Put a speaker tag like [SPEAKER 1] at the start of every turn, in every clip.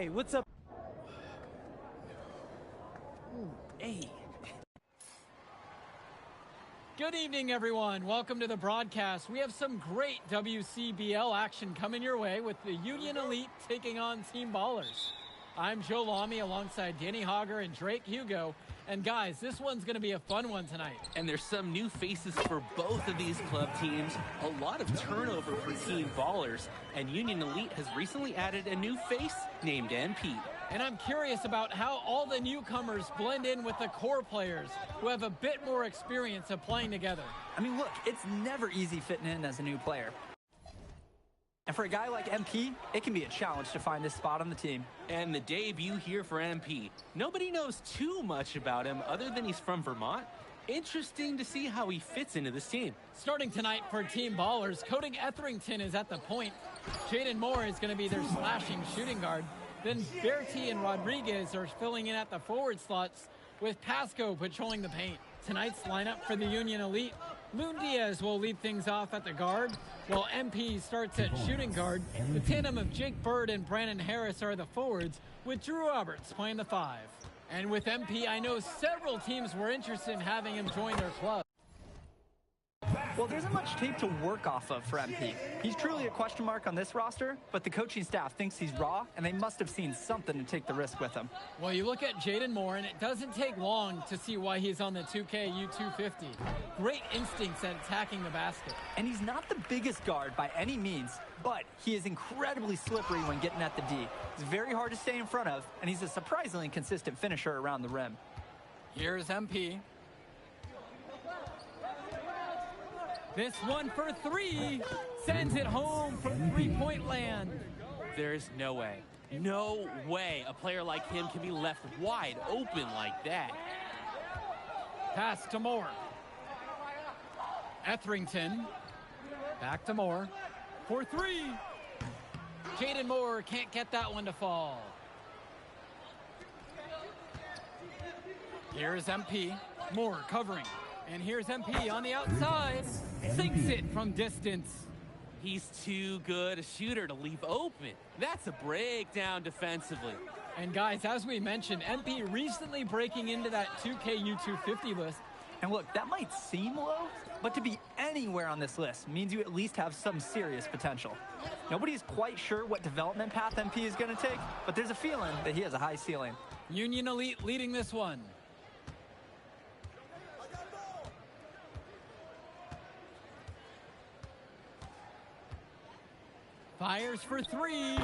[SPEAKER 1] Hey, what's up? Ooh, hey.
[SPEAKER 2] Good evening, everyone. Welcome to the broadcast. We have some great WCBL action coming your way with the Union Elite taking on Team Ballers. I'm Joe Lamy alongside Danny Hogger and Drake Hugo. And guys, this one's going to be a fun one tonight.
[SPEAKER 3] And there's some new faces for both of these club teams. A lot of turnover for Team Ballers. And Union Elite has recently added a new face named MP.
[SPEAKER 2] And I'm curious about how all the newcomers blend in with the core players who have a bit more experience of playing together.
[SPEAKER 1] I mean, look, it's never easy fitting in as a new player. And for a guy like MP, it can be a challenge to find his spot on the team.
[SPEAKER 3] And the debut here for MP. Nobody knows too much about him other than he's from Vermont. Interesting to see how he fits into this team.
[SPEAKER 2] Starting tonight for Team Ballers, Cody Etherington is at the point. Jaden Moore is going to be their slashing shooting guard. Then Bertie and Rodriguez are filling in at the forward slots with Pasco patrolling the paint. Tonight's lineup for the Union Elite, Loon Diaz will lead things off at the guard, while MP starts at shooting guard. The tandem of Jake Bird and Brandon Harris are the forwards, with Drew Roberts playing the 5. And with MP, I know several teams were interested in having him join their club.
[SPEAKER 1] Well, there isn't much tape to work off of for MP. He's truly a question mark on this roster, but the coaching staff thinks he's raw, and they must have seen something to take the risk with him.
[SPEAKER 2] Well, you look at Jaden Moore, and it doesn't take long to see why he's on the 2K26. Great instincts at attacking the basket.
[SPEAKER 1] And he's not the biggest guard by any means, but he is incredibly slippery when getting at the D. He's very hard to stay in front of, and he's a surprisingly consistent finisher around the rim.
[SPEAKER 2] Here's MP. This one for 3, sends it home from three-point land.
[SPEAKER 3] There's no way a player like him can be left wide open like that.
[SPEAKER 2] Pass to Moore. Etherington, back to Moore, for 3. Jaden Moore can't get that one to fall. Here's MP, Moore covering. And here's MP on the outside, sinks it from distance.
[SPEAKER 3] He's too good a shooter to leave open. That's a breakdown defensively.
[SPEAKER 2] And guys, as we mentioned, MP recently breaking into that 2KU250 list.
[SPEAKER 1] And look, that might seem low, but to be anywhere on this list means you at least have some serious potential. Nobody's quite sure what development path MP is going to take, but there's a feeling that he has a high ceiling.
[SPEAKER 2] Union Elite leading this one. Fires for 3,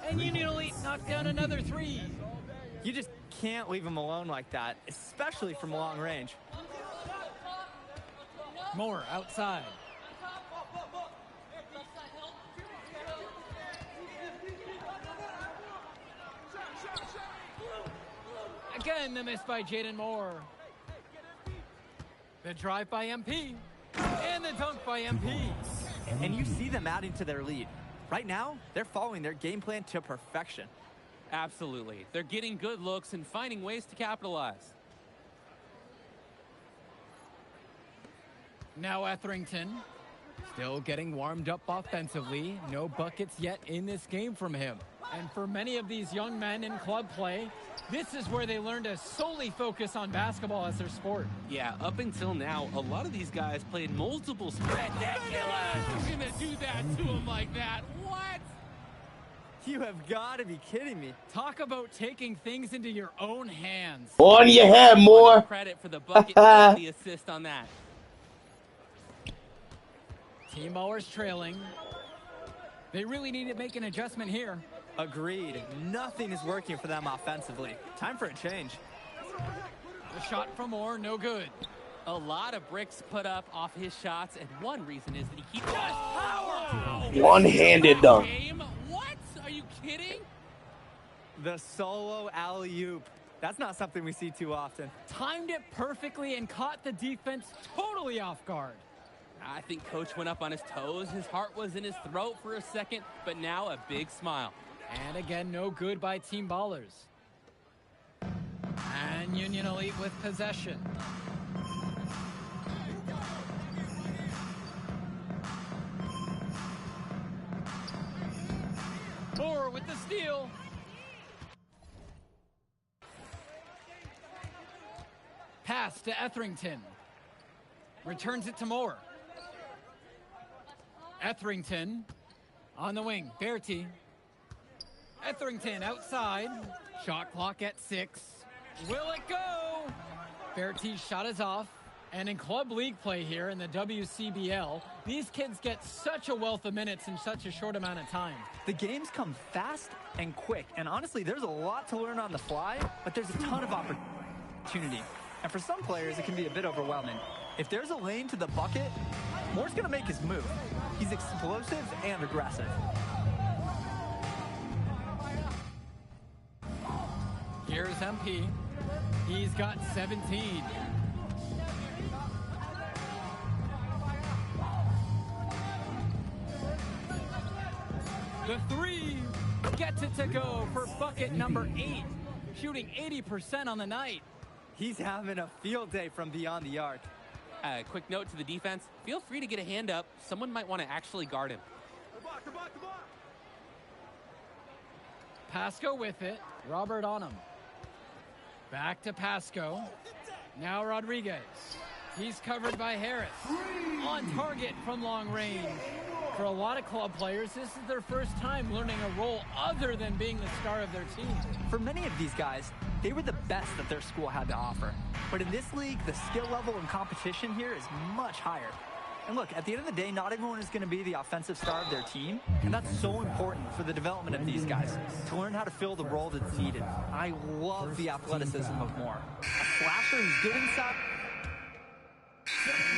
[SPEAKER 2] and Union Elite knocked down another 3.
[SPEAKER 1] You just can't leave him alone like that, especially from long range.
[SPEAKER 2] Moore outside. Again, the miss by Jaden Moore. The drive by MP, and the dunk by MP.
[SPEAKER 1] And you see them adding to their lead. Right now, they're following their game plan to perfection.
[SPEAKER 3] Absolutely. They're getting good looks and finding ways to capitalize.
[SPEAKER 2] Now Etherington, still getting warmed up offensively. No buckets yet in this game from him. And for many of these young men in club play, this is where they learn to solely focus on basketball as their sport.
[SPEAKER 3] Yeah, up until now, a lot of these guys played multiple sports. You're gonna do that to him like that? What?
[SPEAKER 1] You have got to be kidding me.
[SPEAKER 2] Talk about taking things into your own hands.
[SPEAKER 4] On your head, more.
[SPEAKER 3] Credit for the bucket and the assist on that.
[SPEAKER 2] Team Ballers trailing. They really need to make an adjustment here.
[SPEAKER 1] Agreed. Nothing is working for them offensively. Time for a change.
[SPEAKER 2] The shot from Moore, no good.
[SPEAKER 3] A lot of bricks put up off his shots, and one reason is that he keeps power.
[SPEAKER 4] One-handed dunk.
[SPEAKER 3] What? Are you kidding?
[SPEAKER 1] The solo alley-oop. That's not something we see too often.
[SPEAKER 2] Timed it perfectly and caught the defense totally off guard.
[SPEAKER 3] I think Coach went up on his toes. His heart was in his throat for a second, but now a big smile.
[SPEAKER 2] And again, no good by Team Ballers. And Union Elite with possession. Moore with the steal. Pass to Etherington. Returns it to Moore. Etherington on the wing. Bertie. Etherington outside. Shot clock at 6. Will it go? Bertie's shot is off. And in club league play here in the WCBL, these kids get such a wealth of minutes in such a short amount of time.
[SPEAKER 1] The games come fast and quick, and honestly, there's a lot to learn on the fly, but there's a ton of opportunity. And for some players, it can be a bit overwhelming. If there's a lane to the bucket, Moore's gonna make his move. He's explosive and aggressive.
[SPEAKER 2] Here's MP. He's got 17. The three gets it to go for bucket number 8, shooting 80% on the night.
[SPEAKER 1] He's having a field day from beyond the arc.
[SPEAKER 3] Quick note to the defense, feel free to get a hand up. Someone might want to actually guard him.
[SPEAKER 2] Pasco with it. Robert on him. Back to Pasco. Now Rodriguez. He's covered by Harris. On target from long range. For a lot of club players, this is their first time learning a role other than being the star of their team.
[SPEAKER 1] For many of these guys, they were the best that their school had to offer. But in this league, the skill level and competition here is much higher. And look, at the end of the day, not everyone is going to be the offensive star of their team, and that's so important for the development of these guys, to learn how to fill the role that's needed. I love the athleticism of Moore. A slasher who's good inside.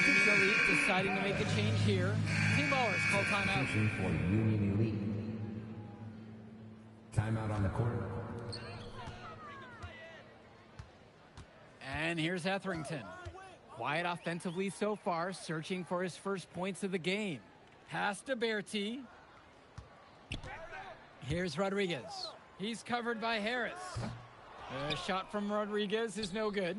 [SPEAKER 2] Union Elite deciding to make a change here. Team ballers call timeout.
[SPEAKER 5] For Union Elite. Timeout on the court.
[SPEAKER 2] And here's Etherington. Quiet offensively so far, searching for his first points of the game. Pass to Bertie. Here's Rodriguez. He's covered by Harris. A shot from Rodriguez is no good.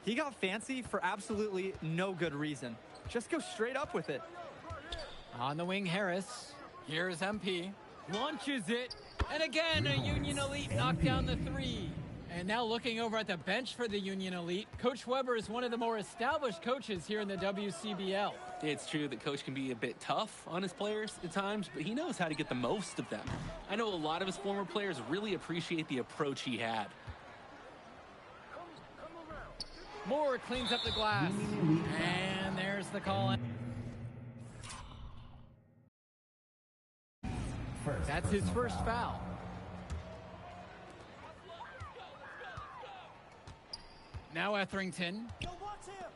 [SPEAKER 1] He got fancy for absolutely no good reason. Just go straight up with it.
[SPEAKER 2] On the wing, Harris. Here's MP. Launches it. And again, a Union Elite knocked down the 3. And now looking over at the bench for the Union Elite, Coach Weber is one of the more established coaches here in the WCBL.
[SPEAKER 3] It's true that Coach can be a bit tough on his players at times, but he knows how to get the most of them. I know a lot of his former players really appreciate the approach he had.
[SPEAKER 2] Moore cleans up the glass. And there's the call. That's his first foul. Now Etherington.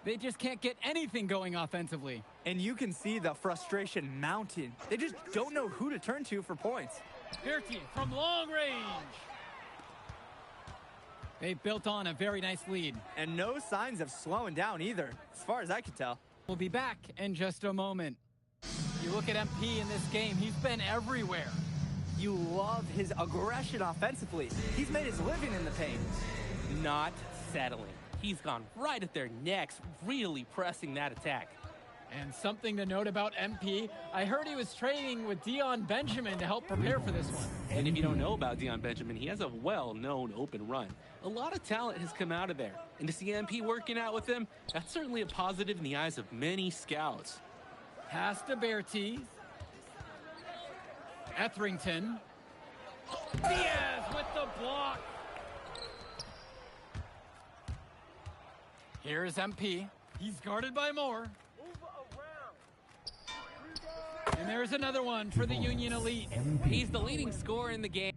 [SPEAKER 2] They just can't get anything going offensively.
[SPEAKER 1] And you can see the frustration mounting. They just don't know who to turn to for points.
[SPEAKER 2] Bertie from long range. They've built on a very nice lead.
[SPEAKER 1] And no signs of slowing down either, as far as I can tell.
[SPEAKER 2] We'll be back in just a moment. You look at MP in this game, he's been everywhere.
[SPEAKER 1] You love his aggression offensively. He's made his living in the paint.
[SPEAKER 3] Not settling. He's gone right at their necks, really pressing that attack.
[SPEAKER 2] And something to note about MP, I heard he was training with Dion Benjamin to help prepare for this one.
[SPEAKER 3] And if you don't know about Dion Benjamin, he has a well-known open run. A lot of talent has come out of there. And to see MP working out with him, that's certainly a positive in the eyes of many scouts.
[SPEAKER 2] Pass to Bertie. Etherington. Diaz with the block. Here's MP. He's guarded by Moore. And there's another one for the Union Elite.
[SPEAKER 3] He's the leading scorer in the game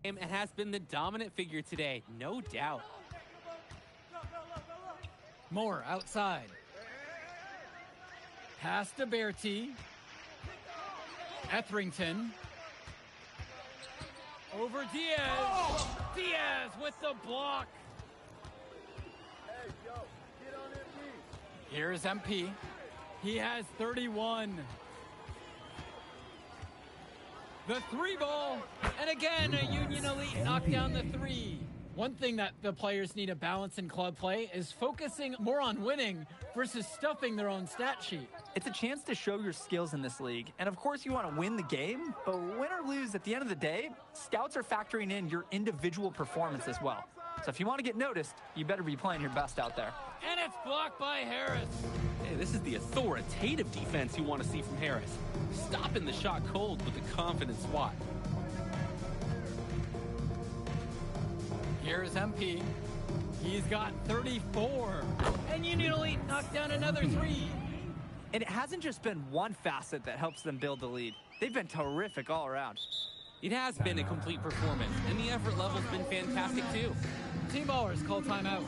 [SPEAKER 3] and has been the dominant figure today, no doubt.
[SPEAKER 2] Moore outside. Pass to Bertie. Etherington. Over Diaz. Diaz with the block. Here's MP. He has 31. The 3 ball. And again, a Union Elite knocked down the 3. One thing that the players need to balance in club play is focusing more on winning versus stuffing their own stat sheet.
[SPEAKER 1] It's a chance to show your skills in this league. And of course you want to win the game, but win or lose, at the end of the day, scouts are factoring in your individual performance as well. So if you want to get noticed, you better be playing your best out there.
[SPEAKER 2] And it's blocked by Harris.
[SPEAKER 3] Hey, this is the authoritative defense you want to see from Harris. Stopping the shot cold with a confident swat.
[SPEAKER 2] Here's MP. He's got 34. And Union Elite knocked down another 3.
[SPEAKER 1] And it hasn't just been one facet that helps them build the lead. They've been terrific all around.
[SPEAKER 3] It has been a complete performance, and the effort level's been fantastic too.
[SPEAKER 2] Team Ballers call timeout.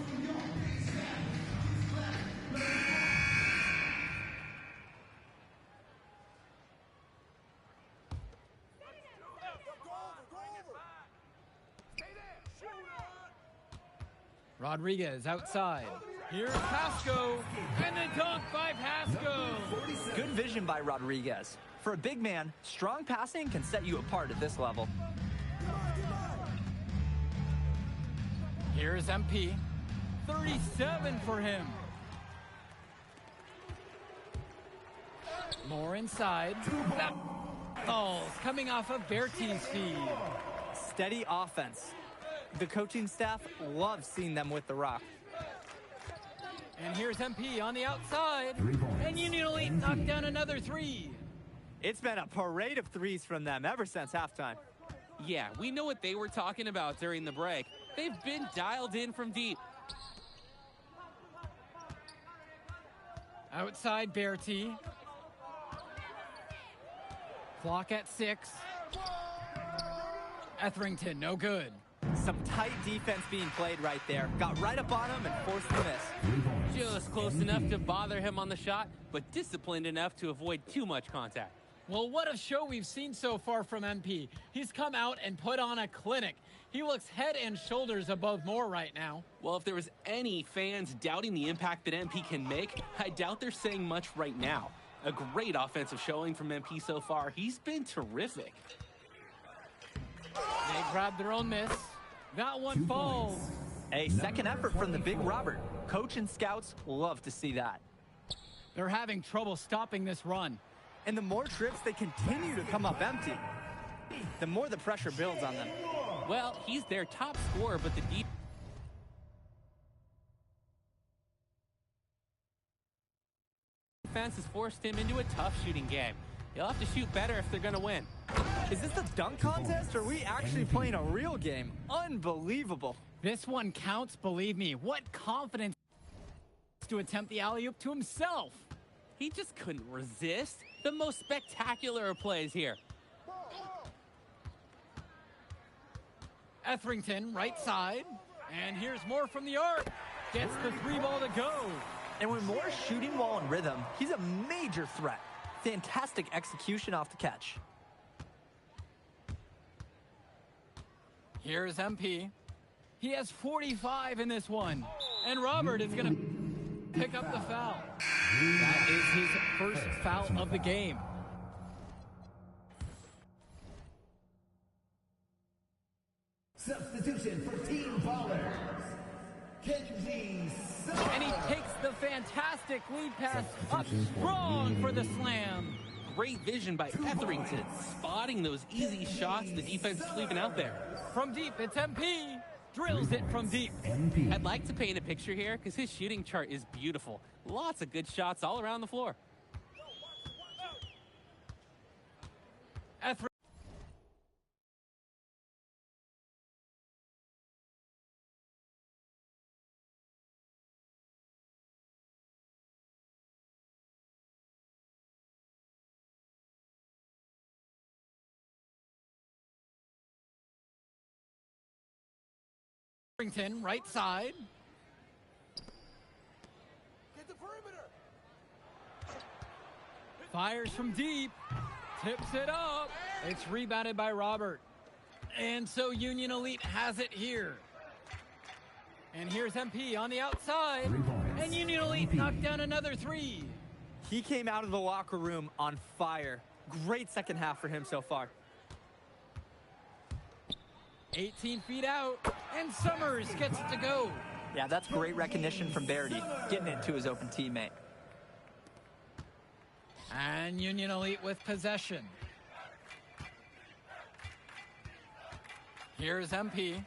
[SPEAKER 2] Rodriguez outside. Here's Pasco, and the dunk by Pasco.
[SPEAKER 1] Good vision by Rodriguez. For a big man, strong passing can set you apart at this level.
[SPEAKER 2] Here's MP. 37 for him. More inside. That falls coming off of Bertie's feed.
[SPEAKER 1] Steady offense. The coaching staff loves seeing them with the rock.
[SPEAKER 2] And here's MP on the outside. And Union Elite knocked down another 3.
[SPEAKER 1] It's been a parade of threes from them ever since halftime.
[SPEAKER 3] Yeah, we know what they were talking about during the break. They've been dialed in from deep.
[SPEAKER 2] Outside Bertie. Clock at 6. Etherington, no good.
[SPEAKER 1] Some tight defense being played right there. Got right up on him and forced the miss.
[SPEAKER 3] Just close enough to bother him on the shot, but disciplined enough to avoid too much contact.
[SPEAKER 2] Well, what a show we've seen so far from MP. He's come out and put on a clinic. He looks head and shoulders above Moore right now.
[SPEAKER 3] Well, if there was any fans doubting the impact that MP can make, I doubt they're saying much right now. A great offensive showing from MP so far. He's been terrific.
[SPEAKER 2] They grabbed their own miss. That one falls.
[SPEAKER 1] A second effort from the big Robert. Coach and scouts love to see that.
[SPEAKER 2] They're having trouble stopping this run.
[SPEAKER 1] And the more trips they continue to come up empty, the more the pressure builds on them.
[SPEAKER 3] Well, he's their top scorer, but the defense has forced him into a tough shooting game. He'll have to shoot better if they're going to win.
[SPEAKER 1] Is this a dunk contest, or are we actually playing a real game? Unbelievable.
[SPEAKER 2] This one counts, believe me. What confidence to attempt the alley-oop to himself.
[SPEAKER 3] He just couldn't resist. The most spectacular of plays here.
[SPEAKER 2] Etherington, right side. And here's Moore from the arc. Gets the 3 ball to go.
[SPEAKER 1] And when Moore's shooting while in rhythm, he's a major threat. Fantastic execution off the catch.
[SPEAKER 2] Here's MP. He has 45 in this one. And Robert is going to pick up the foul. That is his first foul of the game.
[SPEAKER 5] Substitution for Team Ballers. Kenji.
[SPEAKER 2] And he takes the fantastic lead pass up strong for the slam.
[SPEAKER 3] Great vision by Etherington, spotting those easy shots the defense is leaving out there.
[SPEAKER 2] From deep, it's MP. Drills it from deep.
[SPEAKER 3] I'd like to paint a picture here because his shooting chart is beautiful. Lots of good shots all around the floor.
[SPEAKER 2] Etherington, right side.
[SPEAKER 6] Get the perimeter.
[SPEAKER 2] Fires from deep. Tips it up. It's rebounded by Robert. And so Union Elite has it here. And here's MP on the outside. And Union Elite knocked down another 3.
[SPEAKER 1] He came out of the locker room on fire. Great second half for him so far.
[SPEAKER 2] 18 feet out, and Summers gets it to go.
[SPEAKER 1] Yeah, that's great recognition from Bertie, getting it to his open teammate.
[SPEAKER 2] And Union Elite with possession. Here's MP.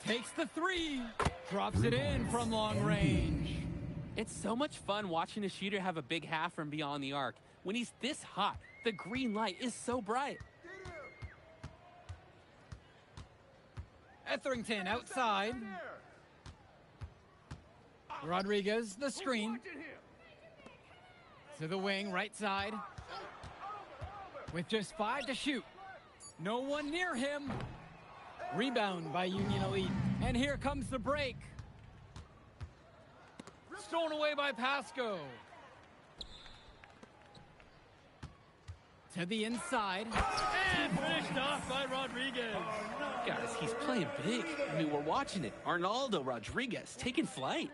[SPEAKER 2] Takes the three. Drops it in from long range.
[SPEAKER 3] It's so much fun watching a shooter have a big half from beyond the arc. When he's this hot, the green light is so bright.
[SPEAKER 2] Etherington outside. Rodriguez, the screen. To the wing, right side. With just 5 to shoot. No one near him. Rebound by Union Elite. And here comes the break. Stolen away by Pasco. To the inside. And finished off by Rodriguez.
[SPEAKER 3] Guys, he's playing big. I mean, we're watching it. Arnaldo Rodriguez taking flight.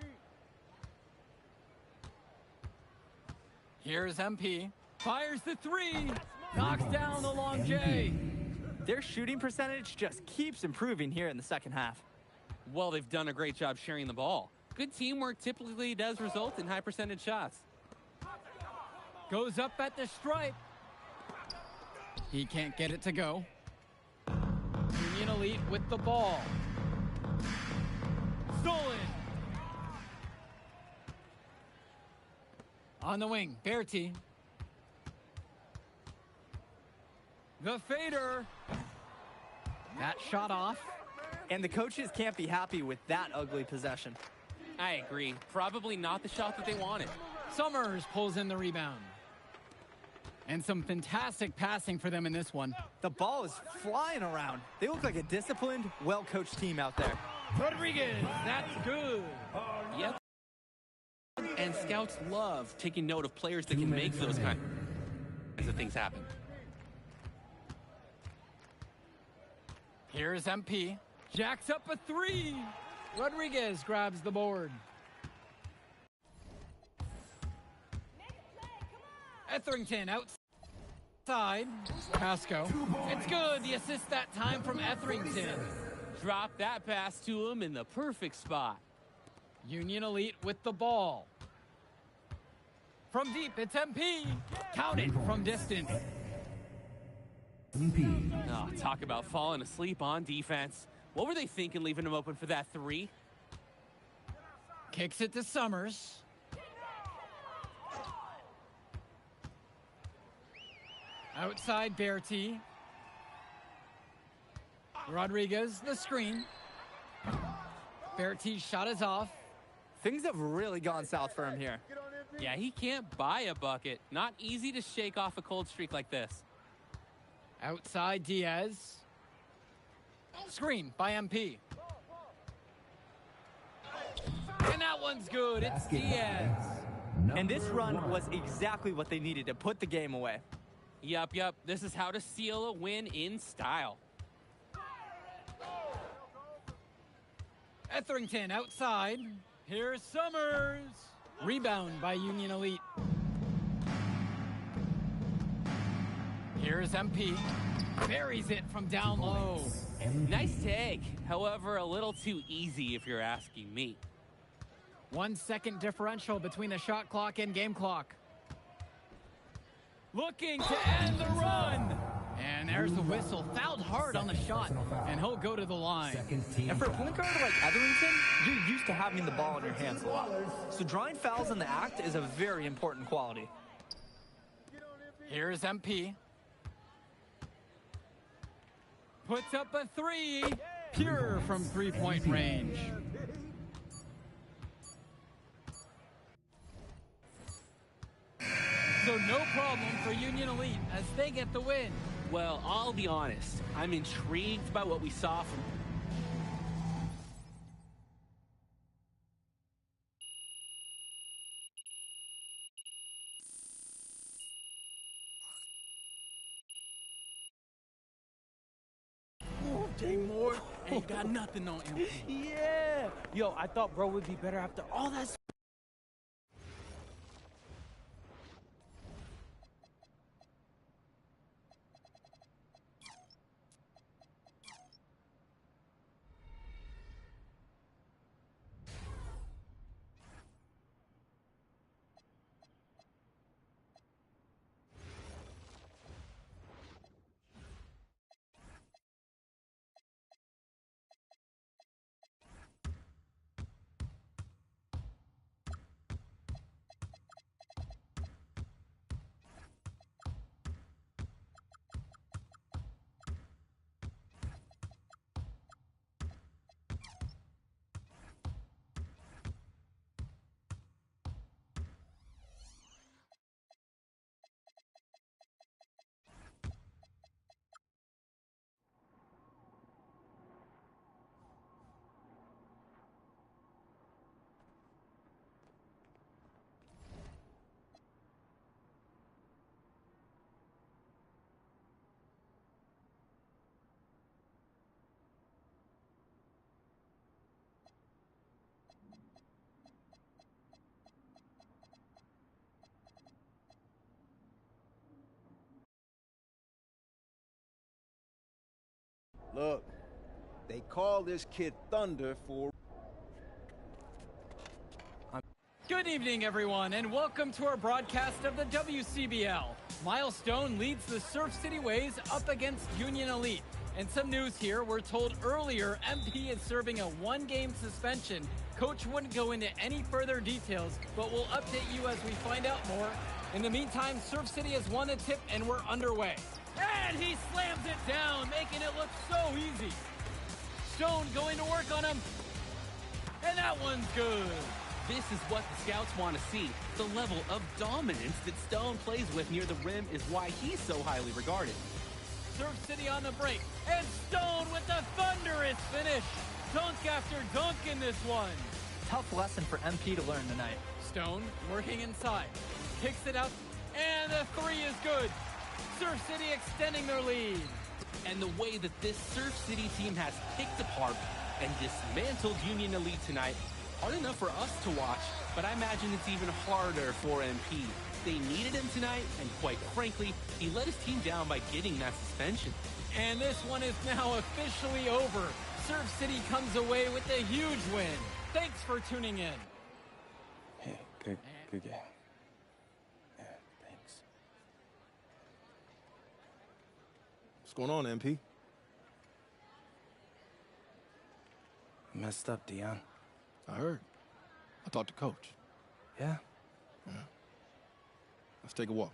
[SPEAKER 2] Here's MP. Fires the three. Knocks down the long J.
[SPEAKER 1] Their shooting percentage just keeps improving here in the second half.
[SPEAKER 3] Well, they've done a great job sharing the ball. Good teamwork typically does result in high percentage shots.
[SPEAKER 2] Goes up at the stripe. He can't get it to go. Union Elite with the ball. Stolen. On the wing, Berti. The fader. That shot off.
[SPEAKER 1] And the coaches can't be happy with that ugly possession.
[SPEAKER 3] I agree. Probably not the shot that they wanted.
[SPEAKER 2] Summers pulls in the rebound. And some fantastic passing for them in this one.
[SPEAKER 1] The ball is flying around. They look like a disciplined, well-coached team out there.
[SPEAKER 2] Rodriguez, that's good.
[SPEAKER 3] Yep. And scouts love taking note of players that can make those kinds of things happen.
[SPEAKER 2] Here's MP. Jacks up a three. Rodriguez grabs the board. Etherington outside. Pasco. It's good. The assist that time from Etherington.
[SPEAKER 3] Drop that pass to him in the perfect spot.
[SPEAKER 2] Union Elite with the ball. From deep, it's MP. Count it from distance.
[SPEAKER 3] Oh, talk about falling asleep on defense. What were they thinking leaving him open for that three?
[SPEAKER 2] Kicks it to Summers. Outside Berti. Rodriguez, the screen. Berti's shot is off.
[SPEAKER 1] Things have really gone south for him here.
[SPEAKER 3] Yeah, he can't buy a bucket. Not easy to shake off a cold streak like this.
[SPEAKER 2] Outside Diaz. Screen by MP. And that one's good. It's Diaz.
[SPEAKER 1] And this run was exactly what they needed to put the game away.
[SPEAKER 3] Yup. This is how to seal a win in style.
[SPEAKER 2] Etherington outside. Here's Summers. Rebound by Union Elite. Here's MP. Buries it from down low.
[SPEAKER 3] Nice take. However, a little too easy if you're asking me.
[SPEAKER 2] 1 second differential between the shot clock and game clock. Looking to end the run. And there's the whistle. Fouled hard on the shot. And he'll go to the line.
[SPEAKER 1] And for a point guard like Etherington, you're used to having the ball in your hands a lot. So drawing fouls in the act is a very important quality.
[SPEAKER 2] Here's MP. Puts up a three. Pure from three-point range. So no problem for Union Elite as they get the win.
[SPEAKER 3] Well, I'll be honest. I'm intrigued by what we saw from
[SPEAKER 7] Ain't got nothing on him.
[SPEAKER 4] Yeah. Yo, I thought bro would be better after all that
[SPEAKER 8] Look, they call this kid Thunder for...
[SPEAKER 2] Good evening, everyone, and welcome to our broadcast of the WCBL. Milestone leads the Surf City Waves up against Union Elite. And some news here, we're told earlier MP is serving a one-game suspension. Coach wouldn't go into any further details, but we'll update you as we find out more. In the meantime, Surf City has won the tip and we're underway. And he slams it down, making it look so easy. Stone going to work on him. And that one's good.
[SPEAKER 3] This is what the scouts want to see. The level of dominance that Stone plays with near the rim is why he's so highly regarded.
[SPEAKER 2] Surf City on the break, and Stone with the thunderous finish. Dunk after dunk in this one.
[SPEAKER 1] Tough lesson for MP to learn tonight.
[SPEAKER 2] Stone working inside, kicks it out, and the three is good. Surf City extending their lead.
[SPEAKER 3] And the way that this Surf City team has picked apart and dismantled Union Elite tonight, hard enough for us to watch, but I imagine it's even harder for MP. They needed him tonight, and quite frankly, he let his team down by getting that suspension.
[SPEAKER 2] And this one is now officially over. Surf City comes away with a huge win. Thanks for tuning in.
[SPEAKER 9] Hey, good game. Yeah, thanks.
[SPEAKER 6] What's going on, MP?
[SPEAKER 9] Messed up, Dion.
[SPEAKER 6] I heard. I talked to Coach.
[SPEAKER 9] Yeah?
[SPEAKER 6] Yeah. Let's take a walk.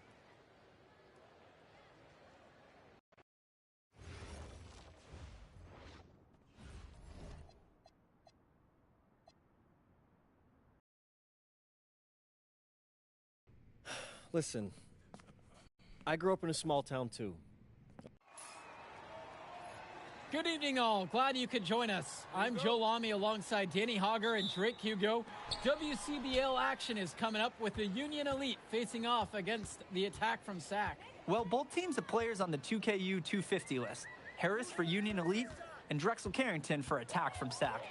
[SPEAKER 4] Listen, I grew up in a small town too.
[SPEAKER 2] Good evening, all. Glad you could join us. I'm Joe Lamy alongside Danny Hogger and Drake Hugo. WCBL action is coming up with the Union Elite facing off against the Attack from SAC.
[SPEAKER 1] Well, both teams have players on the 2KU250 list. Harris for Union Elite and Drexel Carrington for Attack from SAC.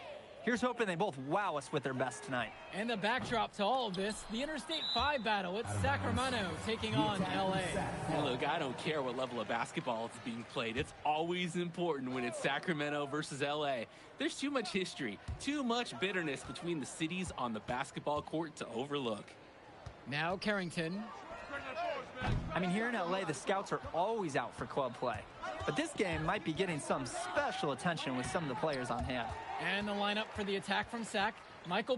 [SPEAKER 1] Here's hoping they both wow us with their best tonight.
[SPEAKER 2] And the backdrop to all of this, the Interstate 5 battle. It's Sacramento taking on LA.
[SPEAKER 3] Look, I don't care what level of basketball is being played. It's always important when it's Sacramento versus LA. There's too much history, too much bitterness between the cities on the basketball court to overlook.
[SPEAKER 2] Now Carrington.
[SPEAKER 1] I mean, here in LA, the scouts are always out for club play. But this game might be getting some special attention with some of the players on hand.
[SPEAKER 2] And the lineup for the Attack from SAC, Michael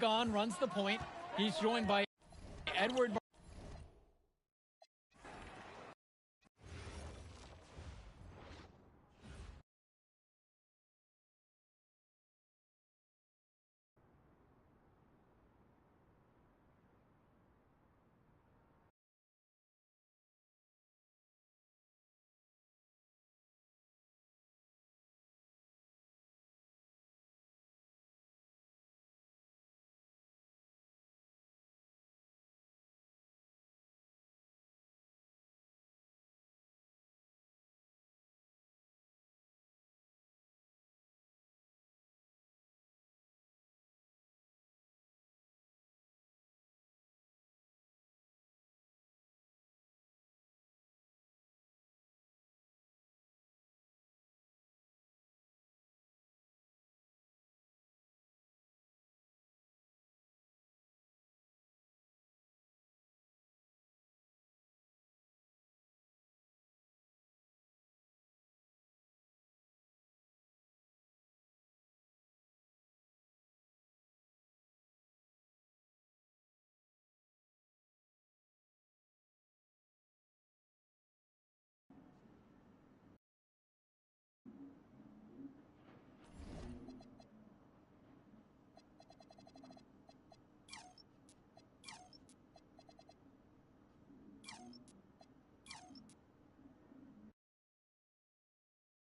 [SPEAKER 2] Gone runs the point. He's joined by Edward